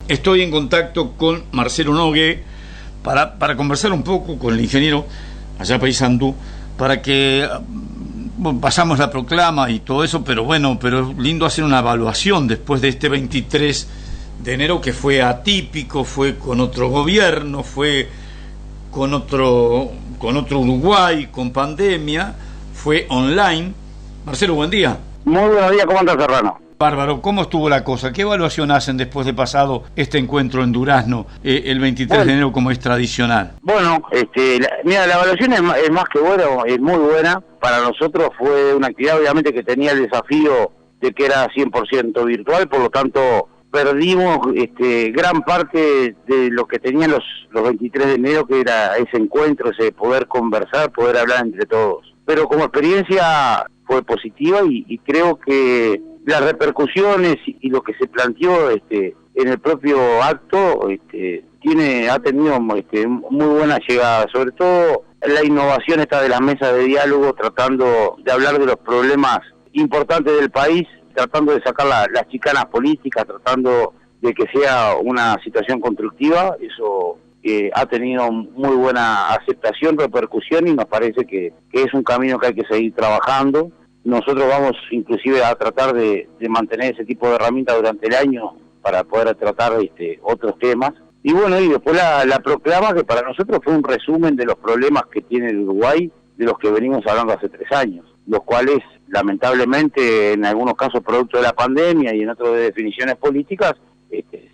Estoy en contacto con Marcelo Nogue para conversar un poco con el ingeniero allá Paysandú, para que pasamos la proclama y todo eso, pero es lindo hacer una evaluación después de este 23 de enero que fue atípico, fue con otro gobierno, fue con otro Uruguay, con pandemia, fue online. Marcelo, buen día. Muy buenos días, ¿cómo andas, Serrano? Bárbaro, ¿cómo estuvo la cosa? ¿Qué evaluación hacen después de pasado este encuentro en Durazno, el 23 de enero, como es tradicional? Bueno, la evaluación es más que buena, es muy buena. Para nosotros fue una actividad, obviamente, que tenía el desafío de que era 100% virtual, por lo tanto perdimos gran parte de lo que tenían los 23 de enero, que era ese encuentro, ese poder conversar, poder hablar entre todos. Pero como experiencia fue positiva y creo que las repercusiones y lo que se planteó en el propio acto ha tenido muy buena llegada, sobre todo la innovación esta de las mesas de diálogo, tratando de hablar de los problemas importantes del país, tratando de sacar las chicanas políticas, tratando de que sea una situación constructiva. Eso ha tenido muy buena aceptación, repercusión, y nos parece que es un camino que hay que seguir trabajando. Nosotros vamos inclusive a tratar de mantener ese tipo de herramientas durante el año para poder tratar otros temas. Y bueno, y después la proclama, que para nosotros fue un resumen de los problemas que tiene el Uruguay, de los que venimos hablando hace 3 años, los cuales lamentablemente en algunos casos producto de la pandemia y en otros de definiciones políticas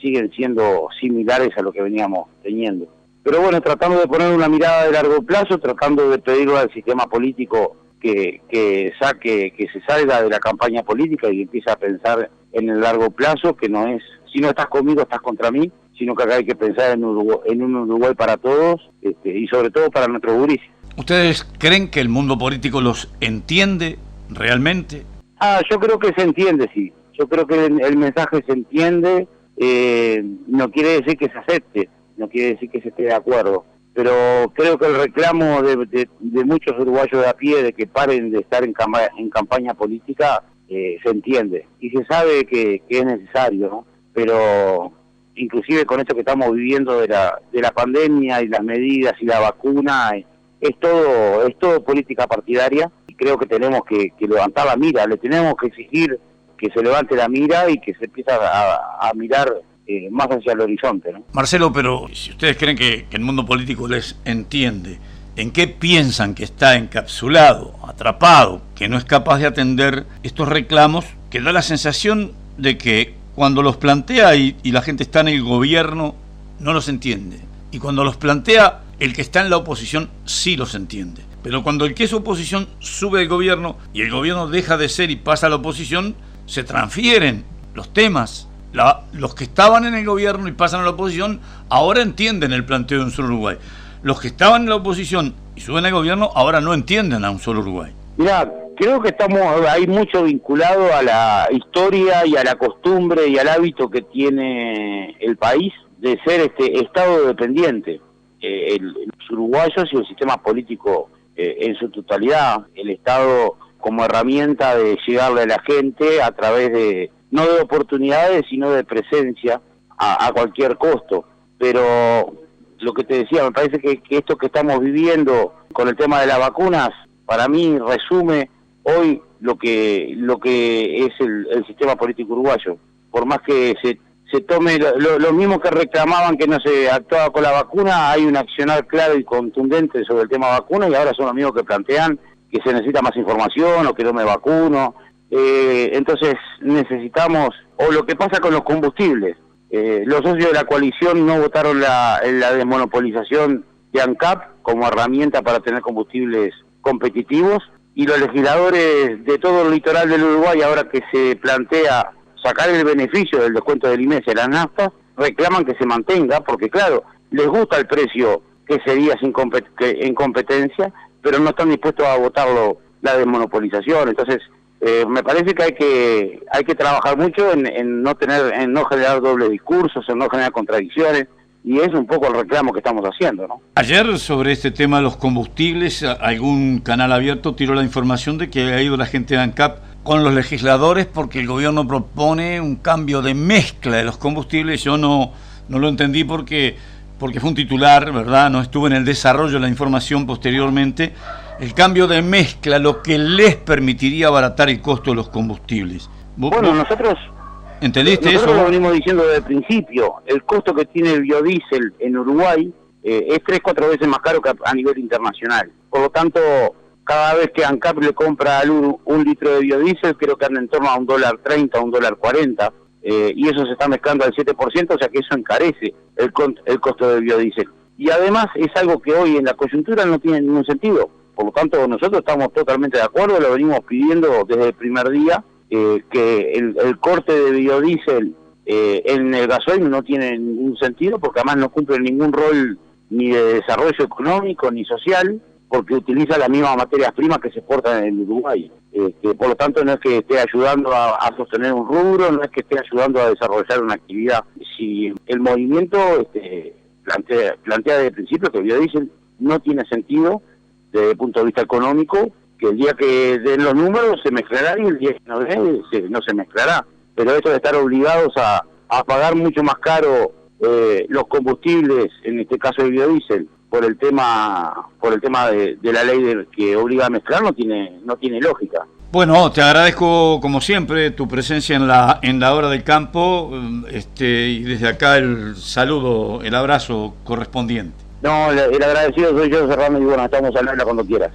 siguen siendo similares a lo que veníamos teniendo. Pero bueno, tratando de poner una mirada de largo plazo, tratando de pedirle al sistema político que se salga de la campaña política y empiece a pensar en el largo plazo, que no es, si no estás conmigo, estás contra mí, sino que acá hay que pensar en un Uruguay para todos, y sobre todo para nuestros gurises. ¿Ustedes creen que el mundo político los entiende realmente? Yo creo que se entiende, sí. Yo creo que el mensaje se entiende, no quiere decir que se acepte, no quiere decir que se esté de acuerdo. Pero creo que el reclamo de muchos uruguayos de a pie de que paren de estar en campaña política se entiende y se sabe que es necesario, ¿no? Pero inclusive con esto que estamos viviendo de la pandemia y las medidas y la vacuna, es todo política partidaria, y creo que tenemos que levantar la mira, le tenemos que exigir que se levante la mira y que se empiece a mirar más hacia el horizonte, ¿no? Marcelo, pero si ustedes creen que el mundo político les entiende, ¿en qué piensan que está encapsulado, atrapado, que no es capaz de atender estos reclamos, que da la sensación de que cuando los plantea y la gente está en el gobierno no los entiende, y cuando los plantea el que está en la oposición sí los entiende, pero cuando el que es oposición sube al gobierno y el gobierno deja de ser y pasa a la oposición, se transfieren los temas? Los que estaban en el gobierno y pasan a la oposición ahora entienden el planteo de un solo Uruguay. Los que estaban en la oposición y suben al gobierno ahora no entienden a un solo Uruguay. Mirá, creo que hay mucho vinculado a la historia y a la costumbre y al hábito que tiene el país de ser Estado dependiente. Los uruguayos y el sistema político en su totalidad, el Estado como herramienta de llegarle a la gente a través no de oportunidades, sino de presencia a cualquier costo. Pero lo que te decía, me parece que esto que estamos viviendo con el tema de las vacunas, para mí resume hoy lo que es el sistema político uruguayo. Por más que se tome lo mismo que reclamaban que no se actuaba con la vacuna, hay un accionar claro y contundente sobre el tema vacuna, y ahora son los mismos que plantean que se necesita más información o que no me vacuno. Entonces necesitamos, o lo que pasa con los combustibles, los socios de la coalición no votaron la desmonopolización de ANCAP como herramienta para tener combustibles competitivos, y los legisladores de todo el litoral del Uruguay, ahora que se plantea sacar el beneficio del descuento del IMES a las naftas, reclaman que se mantenga, porque claro, les gusta el precio que sería en competencia, pero no están dispuestos a votarlo la desmonopolización. Entonces me parece que hay que trabajar mucho en no generar dobles discursos, en no generar contradicciones, y es un poco el reclamo que estamos haciendo, ¿no? Ayer, sobre este tema de los combustibles, algún canal abierto tiró la información de que ha ido la gente de ANCAP con los legisladores porque el gobierno propone un cambio de mezcla de los combustibles. Yo no lo entendí porque fue un titular, ¿verdad? No estuve en el desarrollo de la información posteriormente. El cambio de mezcla, lo que les permitiría abaratar el costo de los combustibles. Bueno, nosotros ¿entendiste eso? Lo venimos diciendo desde el principio. El costo que tiene el biodiesel en Uruguay es 3-4 veces más caro que a nivel internacional. Por lo tanto, cada vez que ANCAP le compra al un litro de biodiesel, creo que anda en torno a $1.30, $1.40, y eso se está mezclando al 7%, o sea que eso encarece el costo del biodiesel. Y además es algo que hoy en la coyuntura no tiene ningún sentido. Por lo tanto, nosotros estamos totalmente de acuerdo, lo venimos pidiendo desde el primer día, que el corte de biodiesel en el gasoil no tiene ningún sentido, porque además no cumple ningún rol ni de desarrollo económico ni social, porque utiliza las mismas materias primas que se exportan en Uruguay. Por lo tanto, no es que esté ayudando a sostener un rubro, no es que esté ayudando a desarrollar una actividad. Si el movimiento plantea desde el principio que el biodiesel no tiene sentido desde el punto de vista económico, que el día que den los números se mezclará y el día que no den no se mezclará. Pero esto de estar obligados a pagar mucho más caro los combustibles, en este caso el biodiesel, por el tema de la ley que obliga a mezclar, no tiene lógica. Bueno, te agradezco como siempre tu presencia en la hora del campo, y desde acá el saludo, el abrazo correspondiente. No, el agradecido soy yo, Serrano, y bueno, estamos a hablarla cuando quieras.